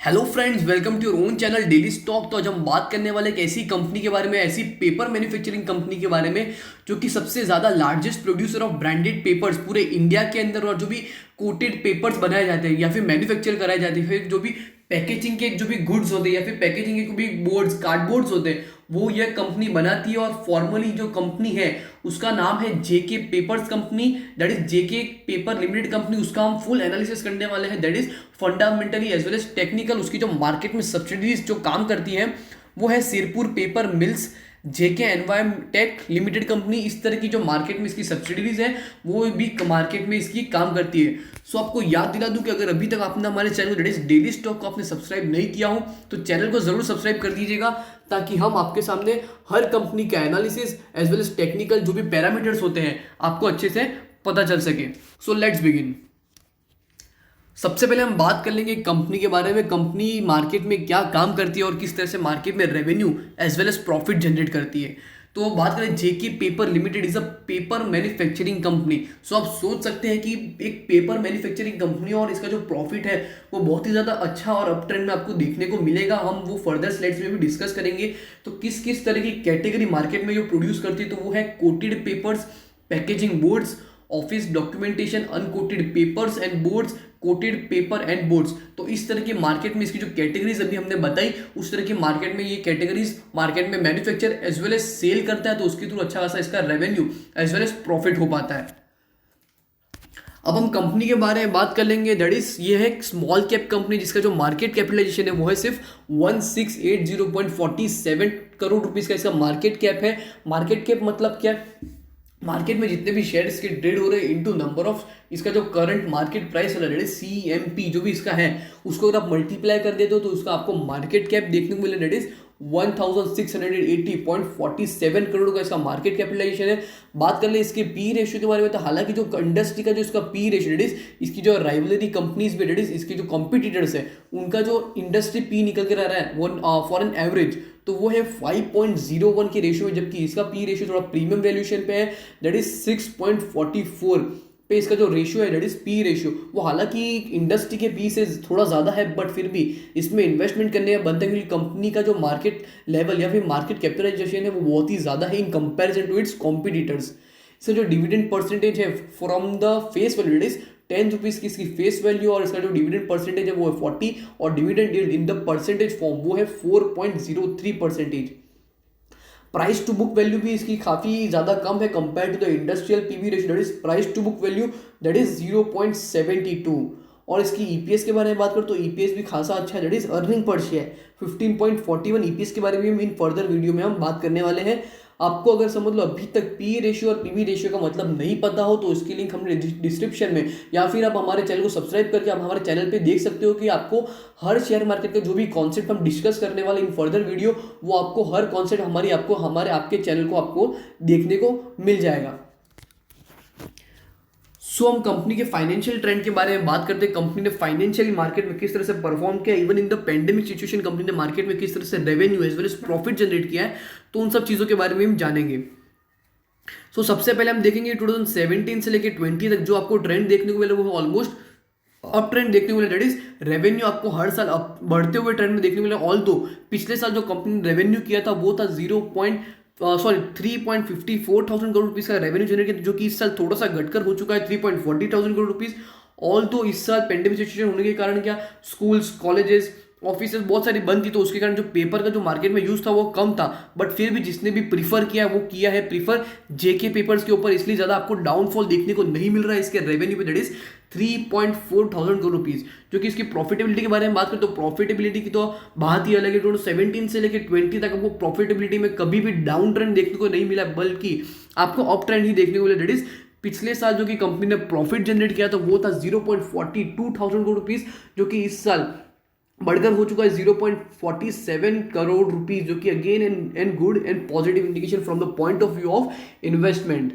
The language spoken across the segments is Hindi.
Hello friends, welcome to your own channel daily stock. तो आज हम बात करने वाले एक ऐसी कंपनी के बारे में, ऐसी पेपर मैन्युफैक्चरिंग कंपनी के बारे में जो कि सबसे ज़्यादा largest producer of branded papers पूरे इंडिया के अंदर, और जो भी कोटेड पेपर्स बनाए जाते हैं या फिर मैन्युफैक्चर कराए जाते हैं, फिर जो भी पैकेजिंग के जो भी गुड्स होते हैं या फिर पैकेजिंग के भी बोर्ड्स कार्डबोर्ड्स होते हैं, वो यह कंपनी बनाती है। और फॉर्मली जो कंपनी है उसका नाम है JK papers company, that is JK paper limited company. उसका हम फुल एनालिसिस करने वाले हैं, that is fundamentally as well as technical. उसकी जो मार्केट में सब्सिडीज जो काम करती है वो है सिरपुर पेपर मिल्स, जेके एनवायरटेक लिमिटेड कंपनी। इस तरह की जो मार्केट में इसकी सब्सिडीज है वो भी मार्केट में इसकी काम करती है। सो आपको याद दिला दूं कि अगर अभी तक आपने हमारे चैनल डेली स्टॉक को आपने सब्सक्राइब नहीं किया हो तो चैनल को जरूर सब्सक्राइब कर दीजिएगा, ताकि हम आपके सामने हर कंपनी का analysis as well as technical जो भी पैरामीटर्स होते हैं आपको अच्छे से पता चल सके। So let's begin. सबसे पहले हम बात कर लेंगे कंपनी के बारे में। कंपनी मार्केट में क्या काम करती है और किस तरह से मार्केट में revenue as well as profit generate करती है। तो बात करें, JK paper limited is a paper manufacturing company. So आप सोच सकते हैं कि एक पेपर मैन्युफैक्चरिंग कंपनी और इसका जो प्रॉफिट है वो बहुत ही ज़्यादा अच्छा और अप ट्रेंड में आपको देखने को मिलेगा। हम वो फर्दर स्लाइड्स में भी डिस्कस करेंगे। तो किस किस तरह की कैटेगरी मार्केट में जो प्रोड्यूस करती है, तो वो है coated papers, packaging boards, office documentation, uncoated papers and boards, coated paper and boards. तो इस तरह की मार्केट में इसकी जो कैटेगरीज अभी हमने बताई, उस तरह की मार्केट में ये कैटेगरीज मार्केट में manufacture as well as sell करता है, तो उसके थ्रू अच्छा खासा इसका revenue as well as profit हो पाता है। अब हम कंपनी के बारे में बात कर लेंगे, दैट इज ये है स्मॉल कैप कंपनी जिसका जो मार्केट कैपिटलाइजेशन है वो है सिर्फ 1680.47 करोड़ रुपीस का इसका मार्केट कैप है। मार्केट कैप मतलब क्या? मार्केट में जितने भी शेयर्स के ट्रेड हो रहे हैं इनटू नंबर ऑफ इसका जो करंट मार्केट प्राइस वाला है CMP जो भी इसका है, उसको अगर आप मल्टीप्लाई कर देते हो तो उसका आपको मार्केट कैप देखने को मिले, दैट इज 1680.47 करोड़ का इसका मार्केट कैपिटलाइजेशन है। बात कर ले इसके पी रेशियो के बारे में, तो हालांकि जो इंडस्ट्री का जो इसका पी रेशियो, दैट इज इसकी जो राइवलरी कंपनीज में, दैट इज इसके जो कॉम्पिटिटर्स है उनका जो इंडस्ट्री पी निकल के रह रहा है वो फॉर एन एवरेज, तो वो है 5.01 के रेशियो में, जबकि इसका पी रेशियो थोड़ा प्रीमियम वैल्यूएशन पे है, दैट इज 6.44 पे इसका जो रेशियो है, दैट इज पी रेशियो। वो हालांकि इंडस्ट्री के पी से थोड़ा ज़्यादा है, बट फिर भी इसमें इन्वेस्टमेंट करने का बनता है क्योंकि कंपनी का जो मार्केट लेवल या फिर मार्केट कैपिटलाइजेशन है वो बहुत ही ज़्यादा है in comparison to its competitors. इसका जो डिविडेंड परसेंटेज है from the face value, that is 10 rupees की इसकी फेस वैल्यू, और इसका जो डिविडेंड परसेंटेज है वो है 40, और dividend in the percentage form वो है 4.03%। प्राइस टू बुक वैल्यू भी इसकी काफ़ी ज़्यादा कम है compare to the industrial PV ratio, that is price to book value that is 0.72। और इसकी ईपीएस के बारे में बात करें तो ईपीएस भी खासा अच्छा है, that is earning per share 15.41। EPS के बारे में हम इन फर्दर वीडियो में हम बात करने वाले हैं। आपको अगर समझ लो अभी तक पी रेशियो और पीवी रेशियो का मतलब नहीं पता हो तो इसकी लिंक हमने डिस्क्रिप्शन में, या फिर आप हमारे चैनल को सब्सक्राइब करके आप हमारे चैनल पे देख सकते हो कि आपको हर शेयर मार्केट का जो भी कॉन्सेप्ट हम डिस्कस करने वाले इन फर्दर वीडियो, वो आपको हर कॉन्सेप्ट हमारे आपके चैनल को आपको देखने को मिल जाएगा। सो हम कंपनी के फाइनेंशियल ट्रेंड के बारे में बात करते हैं। कंपनी ने फाइनेंशियली मार्केट में किस तरह से परफॉर्म किया, even in the pandemic situation company ने मार्केट में किस तरह से revenue as well as profit generate किया है, तो उन सब चीज़ों के बारे में हम जानेंगे। सो सबसे पहले हम देखेंगे 2017 से लेकर 20 तक जो आपको ट्रेंड देखने को मिला वो ऑलमोस्ट अप ट्रेंड देखने को मिला, दैट इज रेवेन्यू आपको हर साल अप बढ़ते हुए ट्रेंड में देखने को मिला। ऑल दो पिछले साल जो कंपनी ने रेवेन्यू किया था वो था 3.54 थाउजेंड करोड़ रुपीज का रेवेन्यू जनरेट किया, जो कि इस साल थोड़ा सा घटकर हो चुका है 3.40 थाउजेंड करोड़ रुपीज। ऑल दो इस साल पेंडेमिक सिचुएशन होने के कारण क्या स्कूल्स, कॉलेजेस, ऑफिस बहुत सारी बंद थी, तो उसके कारण जो पेपर का जो मार्केट में यूज था वो कम था, बट फिर भी जिसने भी प्रीफर किया वो किया है प्रीफर जेके पेपर्स के ऊपर, इसलिए ज़्यादा आपको डाउनफॉल देखने को नहीं मिल रहा है इसके रेवेन्यू पे, that is 3.4 thousand crore rupees. जो कि इसकी प्रॉफिटेबिलिटी के बारे में बात करें तो प्रॉफिटेबिलिटी की तो बात ही अलग है। 2017 से लेकर 20 तक आपको प्रॉफिटेबिलिटी में कभी भी डाउन ट्रेंड देखने को नहीं मिला, बल्कि आपको अप ट्रेंड ही देखने को मिला। दैट इज पिछले साल जो कि कंपनी ने प्रॉफिट जनरेट किया था वो था 0.42 थाउजेंड करोड़ रुपीज, जो कि इस साल बढ़कर हो चुका है 0.47 करोड़ रुपीज, जो कि again and good and positive indication from the point of view of investment.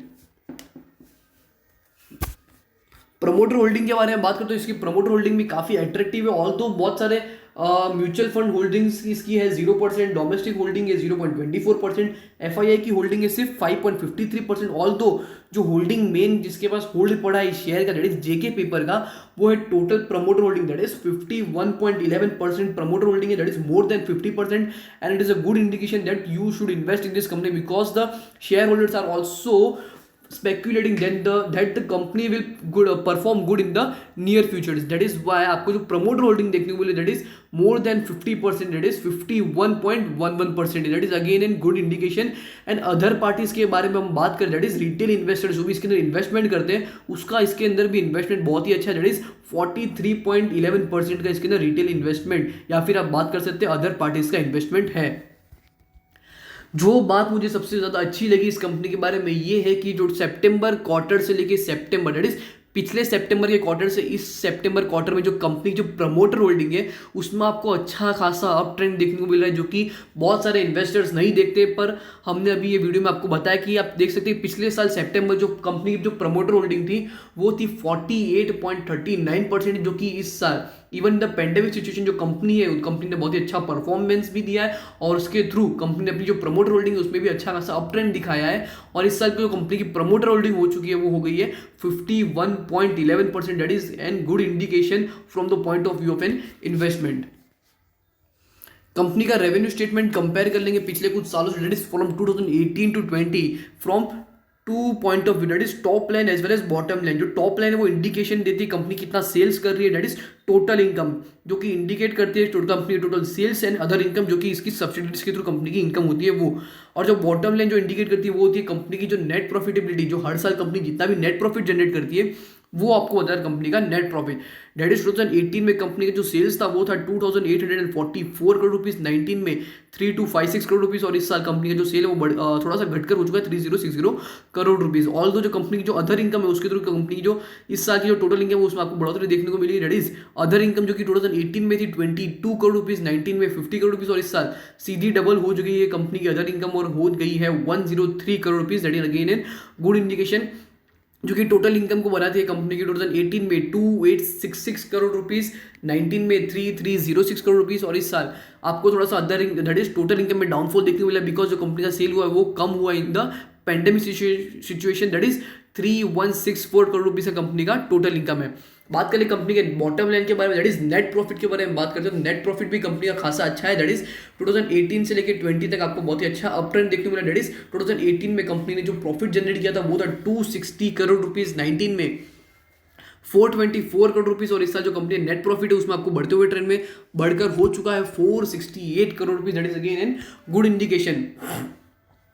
Promoter holding के बारे में बात करते तो इसकी प्रमोटर होल्डिंग भी काफी अट्रैक्टिव है। ऑल तो बहुत सारे म्यूचुअल फंड होल्डिंग्स इसकी है 0%, डोमेस्टिक होल्डिंग है 0.24%, एफआईआई की होल्डिंग है सिर्फ 5.53%। ऑल दो जो होल्डिंग मेन जिसके पास होल्ड पड़ा है शेयर का दैट इज जेके पेपर का, वो है total promoter holding that is 51.11% promoter holding है, that is more than 50%, and it is a good indication that you should invest in this company because the share holders are also speculating that the company will perform good in the near futures. That is why आपको जो promoter holding देखने को मिले that is more than 50%, that is 51.11%, that is again a good indication. And other parties के बारे में हम बात करें that is retail investors जो भी इसके अंदर इन्वेस्टमेंट करते हैं उसका इसके अंदर भी इन्वेस्टमेंट बहुत ही अच्छा है, that is 43.11% का इसके अंदर रिटेल इन्वेस्टमेंट या फिर आप बात कर सकते हैं अदर पार्टीज का इन्वेस्टमेंट है। जो बात मुझे सबसे ज़्यादा अच्छी लगी इस कंपनी के बारे में ये है कि जो सितंबर क्वार्टर से लेके सितंबर दैट इज पिछले सितंबर के क्वार्टर से इस सितंबर क्वार्टर में जो कंपनी जो प्रमोटर होल्डिंग है उसमें आपको अच्छा खासा अप ट्रेंड देखने को मिल रहा है, जो कि बहुत सारे इन्वेस्टर्स नहीं देखते। पर हमने अभी ये वीडियो में आपको बताया कि आप देख सकते हैं पिछले साल सितंबर जो कंपनी की जो प्रमोटर होल्डिंग थी वो थी 48.39%, जो कि इस साल इवन द पेंडेमिक सिचुएशन जो कंपनी है उस कंपनी ने बहुत ही अच्छा परफॉर्मेंस भी दिया है और उसके थ्रू कंपनी ने अपनी जो प्रमोटर होल्डिंग है उसमें भी अच्छा खासा अप ट्रेंड दिखाया है। और इस साल की जो कंपनी की प्रमोटर होल्डिंग हो चुकी है वो हो गई है 51.11%, that is an good indication from the point of view of an investment. Company का रेवेन्यू स्टेटमेंट कंपेयर कर लेंगे पिछले कुछ सालों से, that is from 2018 to 20 from 2 point of view, that is top line as well as bottom line. जो टॉप लाइन है वो इंडिकेशन देती है कंपनी कितना सेल्स कर रही है, दैट इज टोटल इनकम जो कि इंडिकेट करती है company total sales and other income जो कि इसकी सब्सिडीज के थ्रू कंपनी की इनकम होती है वो। और जो बॉटम लाइन जो इंडिकेट करती है वो होती है कंपनी की जो नेट प्रॉफिटेबिलिटी, जो हर साल कंपनी जितना भी नेट प्रॉफिट जनरेट करती है वो आपको बता है कंपनी का नेट प्रॉफिट। दैट इज 2018 में कंपनी का जो सेल्स था वो था 2844 करोड़ रुपीस, 19 में 3256 करोड़ रुपीस, और इस साल कंपनी का जो सेल है वो थोड़ा सा घटकर हो चुका है 3060 करोड़ रुपीस। ऑल दो जो कंपनी की जो अदर इनकम है उसके थ्रू कंपनी की जो इस साल की जो टोटल इनकम है उसमें आपको बढ़ोतरी देखने को मिली। दैट इज अदर इनकम जो कि 2018 में थी 22 करोड़ रुपीस, 19 में 50 करोड़ रुपीस, और इस साल सीधी डबल हो चुकी है कंपनी की अदर इनकम और हो गई है 103 crore rupees. That is again an good indication, जो कि टोटल इनकम को बनाती है कंपनी की 2018 में 2866 करोड़ रुपीस, 19 में 3306 करोड़ रुपीस, और इस साल आपको थोड़ा सा other that is total income में डाउनफॉल देखने को मिला बिकॉज जो कंपनी का सेल हुआ है वो कम हुआ इन the pandemic situation. That is 3164 crore rupees का कंपनी का टोटल इनकम है। बात करें कंपनी के बॉटम लाइन के बारे में, दैट इज नेट प्रॉफिट के बारे में बात करते हैं तो नेट प्रॉफिट भी कंपनी का खासा अच्छा है। दैट इज 2018 से लेकर 20 तक आपको बहुत ही अच्छा अप ट्रेंड देखने को मिला। दैट इज 2018 में कंपनी ने जो प्रॉफिट जनरेट किया था वो था 260 करोड़ रुपीस, 19 में 424 करोड़ रुपीस, और इस साल जो कंपनी नेट प्रॉफिट है उसमें आपको बढ़ते हुए ट्रेंड में बढ़कर हो चुका है 468 crore rupees. That is again an good indication.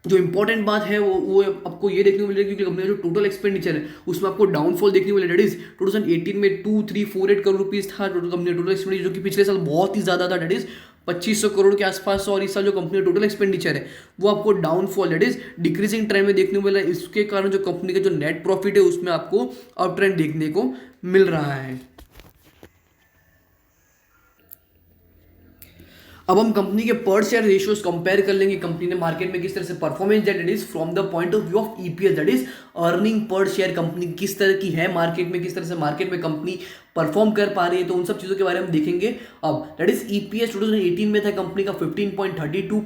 जो इंपॉर्टेंट बात है वो आपको ये देखने को मिल रहा है क्योंकि कंपनी का जो टोटल एक्सपेंडिचर है उसमें आपको डाउनफॉल देखने को मिला। दैट इज 2018 में 2348 करोड़ रुपीस था टोटल कंपनी टोटल एक्सपेंडिचर, जो कि पिछले साल बहुत ही ज़्यादा था। दैट इज 2500 करोड़ के आसपास, और इस साल जो कंपनी का टोटल एक्सपेंडिचर है वो आपको downfall that is decreasing trend में देखने को मिला। इसके कारण जो कंपनी का जो नेट प्रॉफिट है उसमें आपको अप ट्रेंड देखने को मिल रहा है। अब हम कंपनी के पर शेयर रेशियोज कंपेयर कर लेंगे कंपनी ने मार्केट में किस तरह से performance that it is from the point of view of EPS, that is earning per share company किस तरह की है मार्केट में, किस तरह से मार्केट में कंपनी परफॉर्म कर पा रही है, तो उन सब चीज़ों के बारे में देखेंगे। अब दैट इज ईपीएस 2018 में था कंपनी का 15.32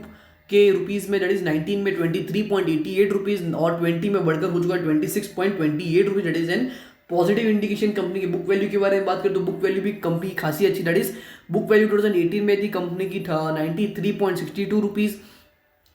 के रुपीज़ में, दैट इज 19 में 23.88 रुपीज़, और 20 में बढ़कर हो चुका है 26.28 rupees. That is N positive indication. Company की बुक वैल्यू के बारे में बात करें तो बुक वैल्यू भी कंपनी खासी अच्छी, दैट इज बुक वैल्यू 2018 में थी कंपनी की 93.62 रुपीज़,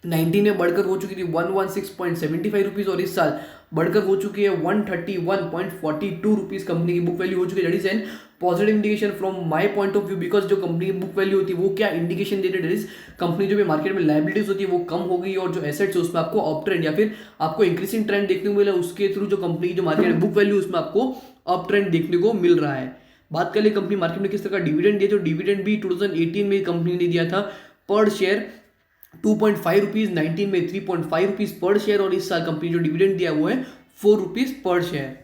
19 में बढ़कर हो चुकी थी 116.75 रुपीज़, और इस साल बढ़कर हो चुकी है 131.42 रुपीज़ कंपनी की बुक वैल्यू हो चुकी है। That is N positive indication from my point of view because जो कंपनी की बुक वैल्यू होती है वो क्या इंडिकेशन देती है, दैट इज कंपनी जो भी मार्केट में लाइबिलिटीज होती है वो कम हो गई और जो एसेट्स है उसमें आपको अप ट्रेंड या फिर आपको इंक्रीजिंग ट्रेंड देखने को मिला। उसके थ्रू जो कंपनी की जो मार्केट में बुक वैल्यू उसमें आपको अप ट्रेंड देखने को मिल रहा है। बात कर ले कंपनी मार्केट में किस तरह का डिविडेंड दिया, तो डिविडेंड भी 2018 में कंपनी ने दिया था पर शेयर 2.5 रुपीज़, 19 में 3.5 रुपीज़ पर शेयर, और इस साल कंपनी जो डिविडेंड दिया वो है 4 रुपीज़ पर शेयर।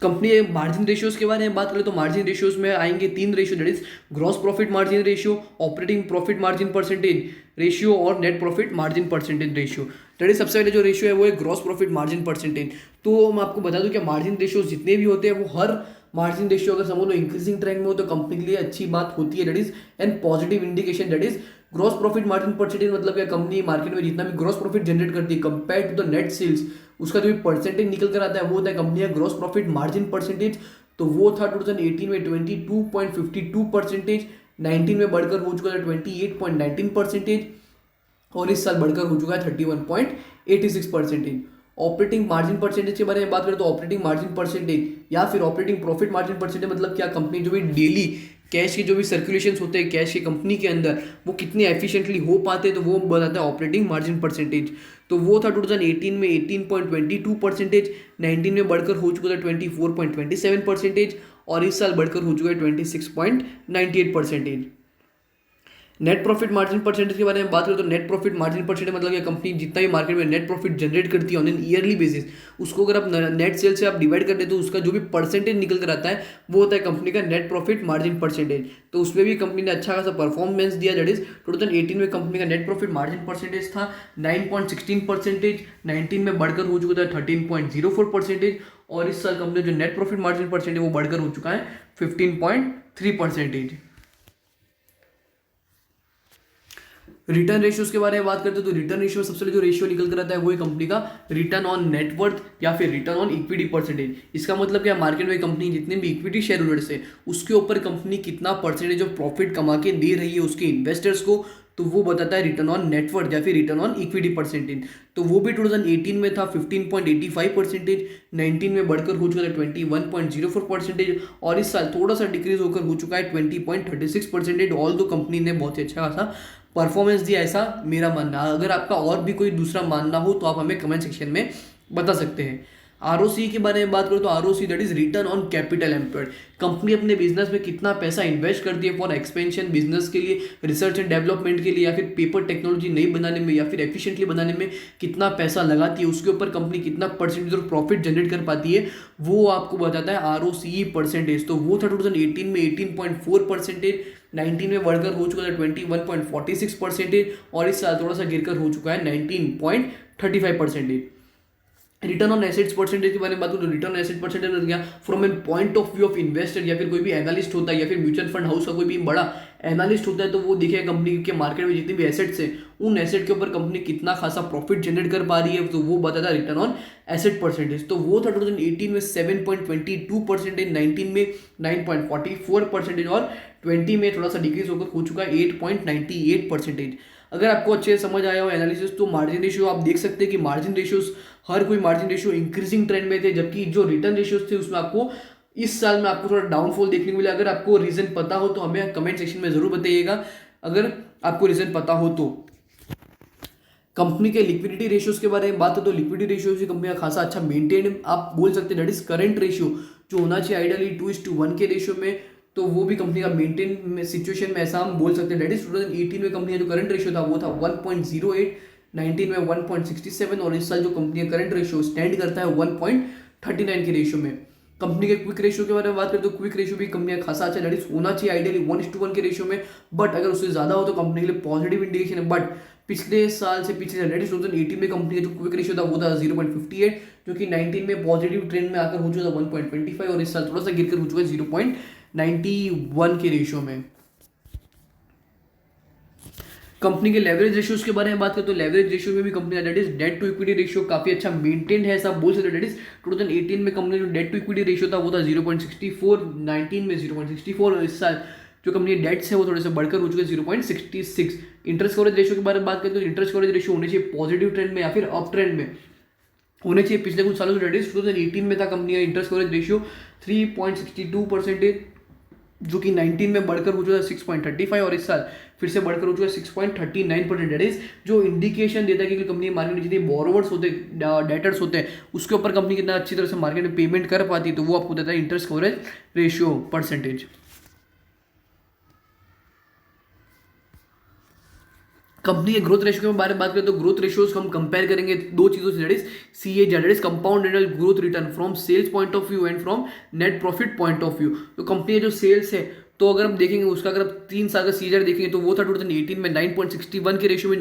कंपनी मार्जिन रेशियोज के बारे में बात करें तो मार्जिन रेशियोज में आएंगे 3 ratio, that is gross profit margin ratio, operating profit margin percentage ratio और net profit margin percentage ratio. That is सबसे पहले जो रेशियो है वो है ग्रॉस प्रॉफिट मार्जिन परसेंटेज। तो मैं आपको बता दूं कि मार्जिन रेशियोज जितने भी होते हैं वो हर मार्जिन रेशियो अगर समझ लो इंक्रीजिंग ट्रेंड में हो तो कंपनी के लिए अच्छी बात होती है, that is and positive indication. That is gross profit margin percentage मतलब क्या, कंपनी मार्केट में जितना भी ग्रॉस प्रॉफिट जनरेट करती है compare to the net sales, उसका जो भी परसेंटेज निकल कर आता है वो होता है कंपनी का ग्रॉस प्रॉफिट मार्जिन परसेंटेज। तो वो था 2018 में 22.52%, 19 में बढ़कर हो चुका था 28.19% और इस साल बढ़कर हो चुका है 31.86%। ऑपरेटिंग मार्जिन परसेंटेज के बारे में बात करें तो ऑपरेटिंग मार्जिन परसेंटेज या फिर ऑपरेटिंग प्रॉफिट मार्जिन परसेंटेज मतलब क्या, कंपनी जो भी डेली कैश के जो भी सर्कुलेशन होते हैं कैश की कंपनी के अंदर वो कितने एफिशिएंटली हो पाते हैं, तो वो बताता है ऑपरेटिंग मार्जिन परसेंटेज। तो वो था 2018 में 18.22%, 19 में बढ़कर हो चुका था 24.27% और इस साल बढ़कर हो चुका है 26.98%। नेट प्रॉफिट मार्जिन परसेंटेज के बारे में बात करें तो नेट प्रॉफिट मार्जिन परसेंटेज मतलब ये कंपनी जितना भी मार्केट में नेट प्रॉफिट जनरेट करती है ऑन एन ईयरली बेसिस, उसको अगर आप नेट सेल से आप डिवाइड कर दे तो उसका जो भी परसेंटेज निकल कर आता है वो होता है कंपनी का नेट प्रॉफिट मार्जिन परसेंटेज। तो उसमें भी कंपनी ने अच्छा खासा परफॉर्मेंस दिया। दैट इज 2018 में कंपनी का नेट प्रॉफिट मार्जिन परसेंटेज था 9.16%, 19 में बढ़कर हो चुका था 13.04% और इस साल कंपनी जो नेट प्रॉफिट मार्जिन परसेंटेज वो बढ़कर हो चुका है 15.3%। रिटर्न रेशियोज के बारे में बात करते हैं तो रिटर्न रेशियो में सबसे पहले जो रेशियो निकल कर आता है वो है कंपनी का रिटर्न ऑन नेटवर्थ या फिर रिटर्न ऑन इक्विटी परसेंटेज। इसका मतलब क्या, मार्केट में कंपनी जितने भी इक्विटी शेयर होल्डर्स है उसके ऊपर कंपनी कितना परसेंटेज ऑफ प्रॉफिट कमा के दे रही है उसके इन्वेस्टर्स को, तो वो बताता है रिटर्न ऑन नेटवर्थ या फिर रिटर्न ऑन इक्विटी परसेंटेज। तो वो भी 2018 में था 15.85%, 19 में बढ़कर हो चुका था 21.04% और इस साल थोड़ा सा डिक्रीज होकर हो चुका है 20.36%। ऑल दो कंपनी ने बहुत ही अच्छा खासा परफॉर्मेंस दिया, ऐसा मेरा मानना है। अगर आपका और भी कोई दूसरा मानना हो तो आप हमें कमेंट सेक्शन में बता सकते हैं। आरओसी के बारे में बात करो तो ROC that is return on capital employed. Company अपने बिजनेस में कितना पैसा इन्वेस्ट करती है फॉर एक्सपेंशन बिजनेस के लिए, रिसर्च एंड डेवलपमेंट के लिए या फिर पेपर टेक्नोलॉजी नई बनाने में या फिर एफिशिएंटली बनाने में कितना पैसा लगाती है, उसके ऊपर कंपनी कितना परसेंटेज और प्रॉफिट जनरेट कर पाती है वो आपको बताता है आरओसी परसेंटेज। तो वो था 2018 में 18.4%, 19 में बढ़कर हो चुका था 21.46% और इस साल थोड़ा सा गिरकर हो चुका है 19.35%। रिटर्न ऑन एसेट्स परसेंटेज के बारे में बात करूँ तो रिटर्न एसेट परसेंटेज मतलब क्या, from an point of view of investor या फिर कोई भी एनालिस्ट होता है या फिर म्यूचुअल फंड हाउस का कोई भी बड़ा एनालिस्ट होता है तो वो देखेगा कंपनी के मार्केट में जितने भी एसेट्स हैं उन एसेट के ऊपर कंपनी कितना खासा प्रॉफिट जनरेट कर पा रही है, तो वो बताता है रिटर्न ऑन एसेट परसेंटेज। तो वो था 2018 में 7.22%, 19 में 9.44% और 20 में थोड़ा सा डिक्रीज होकर हो चुका है 8.98%। अगर आपको अच्छे से समझ आया हो एनालिसिस तो मार्जिन रेशियो आप देख सकते हैं कि मार्जिन रेशियोज हर कोई मार्जिन रेशियो इंक्रीजिंग ट्रेंड में थे, जबकि जो रिटर्न रेशियोज थे उसमें आपको इस साल में आपको थोड़ा डाउनफॉल देखने को मिला। अगर आपको रीजन पता हो तो हमें कमेंट सेक्शन में जरूर बताइएगा अगर आपको रीजन पता हो तो। कंपनी के लिक्विडिटी रेशियोज के बारे में बात हो तो लिक्विडिटी रेशियो से कंपनी का खासा अच्छा मेंटेन आप बोल सकते हैं। दैट इज करंट रेशियो जो होना चाहिए आइडियली 2:1 के रेशियो में, तो वो भी कंपनी का मेंटेन सिचुएशन में ऐसा हम बोल सकते हैं। दैट इज 2018 में कंपनी का जो करंट रेशियो था वो था 1.08, 19 में 1.67 और इस साल जो कंपनी का करंट रेशियो स्टैंड करता है 1.39 के रेशियो में। कंपनी के क्विक रेशियो के बारे में बात करें तो क्विक रेशियो भी कंपनी का खासा अच्छा दैट इज होना चाहिए आइडियली 1:1 के रेशियो में, बट अगर उससे ज्यादा हो तो कंपनी के लिए पॉजिटिव इंडिकेशन है। बट पिछले साल से पिछले दैट इज 2018 में कंपनी का जो क्विक रेशियो था वो था 0.58, जो कि 19 में पॉजिटिव ट्रेंड में आकर हो चुका था 1.25 और इस साल थोड़ा सा गिरकर हो चुका है 0.91 के रेशियो में। कंपनी के लेवरेज रेशियोज के बारे में बात करें तो लेवरेज रेशियो में भी कंपनी का that is debt to equity ratio काफी अच्छा मेंटेन्ड है, ऐसा बोल सकते हैं। दैट इज 2018 में कंपनी जो डेट टू इक्विटी रेशियो था वो था 0.64, 19 में 0.64 और इस साल जो कंपनी डेट्स है वो थोड़े से बढ़कर हो चुके हैं 0.66। इंटरेस्ट कवरेज रेशियो के बारे में बात करें तो इंटरेस्ट कवरेज रेशियो होने चाहिए पॉजिटिव ट्रेंड में या फिर अप ट्रेंड में होने चाहिए। पिछले कुछ सालों से दैट इज 2018 में था कंपनी का इंटरेस्ट कवरेज रेशियो 3.62%, जो कि 19 में बढ़कर हो चुका है 6.35 और इस साल फिर से बढ़कर हो चुका है 6.39%। दैट इज जो इंडिकेशन देता है कि कंपनी मार्केट में जितने बोरोवर्स होते हैं डेटर्स होते हैं उसके ऊपर कंपनी कितना अच्छी तरह से मार्केट में पेमेंट कर पाती है, तो वो आपको देता है interest coverage ratio percentage. Company के ग्रोथ रेशियो के बारे में बात करें तो ग्रोथ रेशियोज हम कंपेयर करेंगे दो चीजों से, that is CAGR that is compound annual growth return from sales point of view and from net profit point of view. तो कंपनी जो सेल्स है तो अगर हम देखेंगे उसका अगर आप 3 साल का CAGR देखेंगे तो वो था 2018 में 9.61 के रेशियो में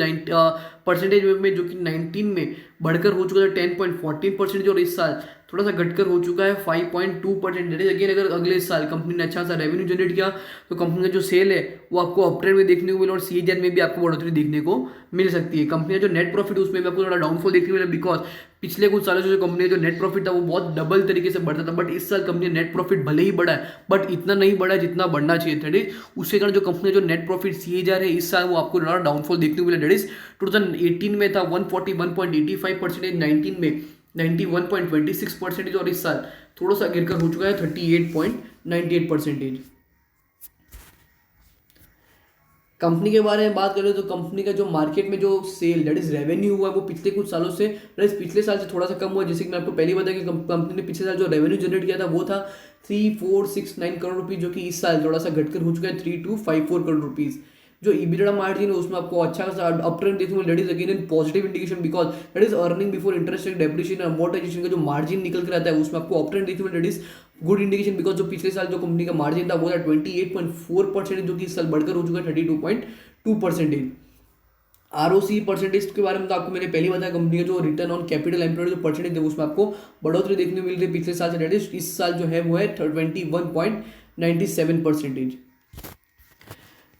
परसेंटेज में, जो कि 19 में बढ़कर हो चुका था 10.14% और इस साल थोड़ा सा घटकर हो चुका है 5.2%। अगेन अगर अगले साल कंपनी ने अच्छा सा रेवेन्यू जनरेट किया तो कंपनी का जो सेल है वो आपको अपट्रेंड में देखने को मिला और सीएजीआर में भी आपको बढ़ोतरी देखने को मिल सकती है। कंपनी का जो नेट प्रॉफिट उसमें भी आपको थोड़ा डाउनफॉल देखने को मिला, बिकॉज पिछले कुछ सालों से जो कंपनी का जो नेट प्रॉफिट था वो बहुत डबल तरीके से बढ़ता था, बट इस साल कंपनी नेट प्रॉफिट भले ही बढ़ा है बट इतना नहीं बढ़ा है जितना बढ़ना चाहिए था। डेट उसके कारण जो कंपनी जो नेट प्रॉफिट सीएजीआर है इस साल वो आपको थोड़ा डाउनफॉल देखने को मिला। डेट इज 2018 में था 141.85%, 19 में 91.26% और इस साल थोड़ा सा गिरकर हो चुका है 38.98%। कंपनी के बारे में बात करें तो कंपनी का जो मार्केट में जो सेल दैट इज रेवेन्यू हुआ है वो पिछले कुछ सालों से पिछले साल से थोड़ा सा कम हुआ। जैसे कि मैं आपको पहले बताया कि कंपनी ने पिछले साल जो रेवेन्यू जनरेट किया था वो था 3469 करोड़ रुपीज, जो कि इस साल थोड़ा सा घटकर हो चुका है 3254 करोड़ रुपीज। जो EBITDA मार्जिन है उसमें आपको अच्छा खासा अपट्रेंड देखने को मिला। That is again in positive indication, because that is earning before interest and depreciation amortisation का जो मार्जिन निकल कर आता है उसमें आपको अपट्रेंड देखने को मिला। That is good indication, because जो पिछले साल जो कंपनी का मार्जिन था वो था 28.4%, जो कि इस साल बढ़कर हो चुका है 32.2%। ROC परसेंटेज के बारे में तो आपको मैंने पहले बताया, कंपनी का जो रिटर्न ऑन कैपिटल एम्प्लॉयड जो परसेंटेज है उसमें आपको बढ़ोतरी देखने को मिल रही है पिछले साल से। दैट इज इस साल जो है वो है 21.97%।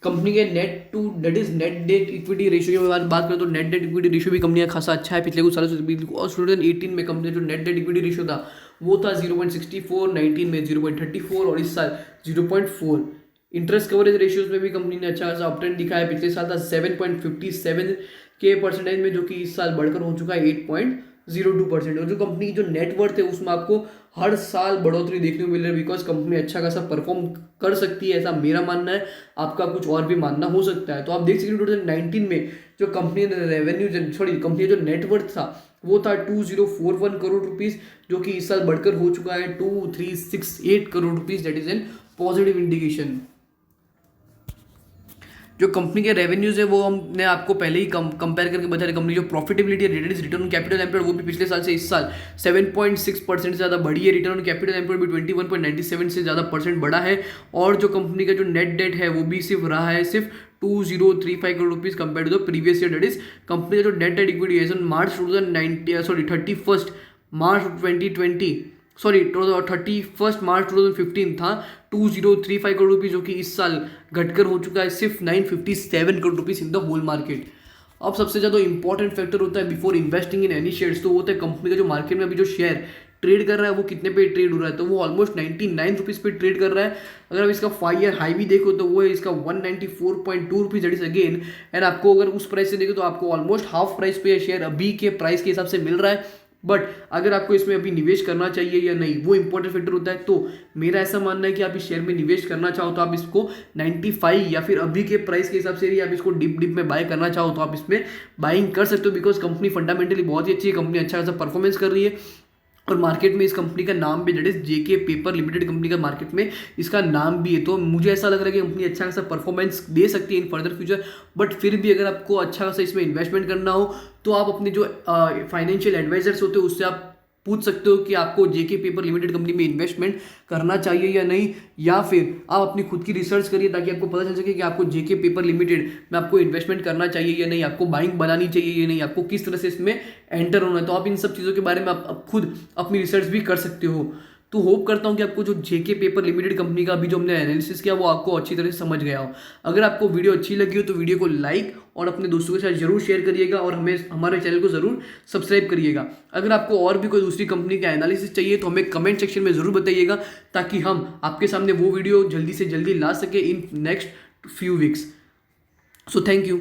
कंपनी के net to that is net debt equity ratio की बात करें तो नेट डेट इक्विटी रेशियो भी कंपनी का खासा अच्छा है पिछले कुछ सालों से। और 2018 में कंपनी जो नेट डेट इक्विटी रेशियो था वो था 0.64, 19 में 0.34 और इस साल 0.4। इंटरेस्ट कवरेज रेशियोज में भी कंपनी ने अच्छा खासा अपट्रेंड दिखा है। पिछले साल था 7.57 के परसेंटेज में, जो कि इस साल बढ़कर हो चुका है 8.02%। और जो कंपनी की जो नेटवर्थ है उसमें आपको हर साल बढ़ोतरी देखने को मिल रही है, बिकॉज कंपनी अच्छा खासा परफॉर्म कर सकती है, ऐसा मेरा मानना है। आपका कुछ और भी मानना हो सकता है। तो आप देख सकते हैं 2019 में जो कंपनी ने रेवेन्यू कंपनी जो नेटवर्थ था वो था 2041 करोड़ रुपीज, जो कि इस साल बढ़कर हो चुका है 2368 crore rupees. That is N positive indication. जो कंपनी के रेवेन्यूज है वो हमने आपको पहले ही कंपेयर करके बता रहे। कंपनी जो प्रॉफिटेबिलिटी है रिटर्न ऑन कैपिटल एम्प्लॉयड वो भी पिछले साल से इस साल 7.6% से ज़्यादा बढ़ी है। रिटर्न ऑन कैपिटल एम्प्लॉयड भी 21.97 से ज़्यादा परसेंट बढ़ा है। और जो कंपनी का जो नेट डेट है वो भी सिर्फ रहा है 2035 crore rupees compare to the previous year. Debt is company का जो नेट डेट इक्विटी है मार्च 31 मार्च 2020 31 मार्च 2015 था 2035 करोड़ रुपीज, जो कि इस साल घटकर हो चुका है सिर्फ 957 crore rupees in the whole market. अब सबसे ज़्यादा इंपॉर्टेंट फैक्टर होता है before investing in any shares, तो होता है कंपनी का जो मार्केट में अभी जो शेयर ट्रेड कर रहा है वो कितने पे ट्रेड हो रहा है। तो वो ऑलमोस्ट 99 रुपीज़ पे ट्रेड कर रहा है। अगर आप इसका 5 ईयर हाई भी देखो तो वो है इसका 194.2 rupees. That is again and आपको अगर उस प्राइस से देखो तो आपको ऑलमोस्ट हाफ प्राइस पे शेयर अभी के प्राइस के हिसाब से मिल रहा है। बट अगर आपको इसमें अभी निवेश करना चाहिए या नहीं वो इंपॉर्टेंट फैक्टर होता है। तो मेरा ऐसा मानना है कि आप इस शेयर में निवेश करना चाहो तो आप इसको 95 या फिर अभी के प्राइस के हिसाब से भी आप इसको डिप में बाय करना चाहो तो आप इसमें बाइंग कर सकते हो, बिकॉज कंपनी फंडामेंटली बहुत ही अच्छी है। कंपनी अच्छा खासा परफॉर्मेंस कर रही है और मार्केट में इस कंपनी का नाम भी that is JK paper limited company का मार्केट में इसका नाम भी है। तो मुझे ऐसा लग रहा है कि कंपनी अच्छा खासा परफॉर्मेंस दे सकती है इन फर्दर फ्यूचर। बट फिर भी अगर आपको अच्छा खासा इसमें इन्वेस्टमेंट करना हो तो आप अपने जो फाइनेंशियल एडवाइजर्स होते हैं उससे आप पूछ सकते हो कि आपको जेके पेपर लिमिटेड कंपनी में इन्वेस्टमेंट करना चाहिए या नहीं, या फिर आप अपनी खुद की रिसर्च करिए ताकि आपको पता चल सके कि आपको जेके पेपर लिमिटेड में आपको इन्वेस्टमेंट करना चाहिए या नहीं, आपको बाइंग बनानी चाहिए या नहीं, आपको किस तरह से इसमें एंटर होना है। तो आप इन सब चीज़ों के बारे में आप खुद अपनी रिसर्च भी कर सकते हो। तो होप करता हूँ कि आपको जो जेके पेपर लिमिटेड कंपनी का अभी जो हमने एनालिसिस किया वो आपको अच्छी तरह से समझ गया हो। अगर आपको वीडियो अच्छी लगी हो तो वीडियो को लाइक और अपने दोस्तों के साथ जरूर शेयर करिएगा और हमारे चैनल को जरूर सब्सक्राइब करिएगा। अगर आपको और भी कोई दूसरी कंपनी का एनालिसिस चाहिए तो हमें कमेंट सेक्शन में जरूर बताइएगा ताकि हम आपके सामने वो वीडियो जल्दी से जल्दी ला सके in next few weeks. So thank you.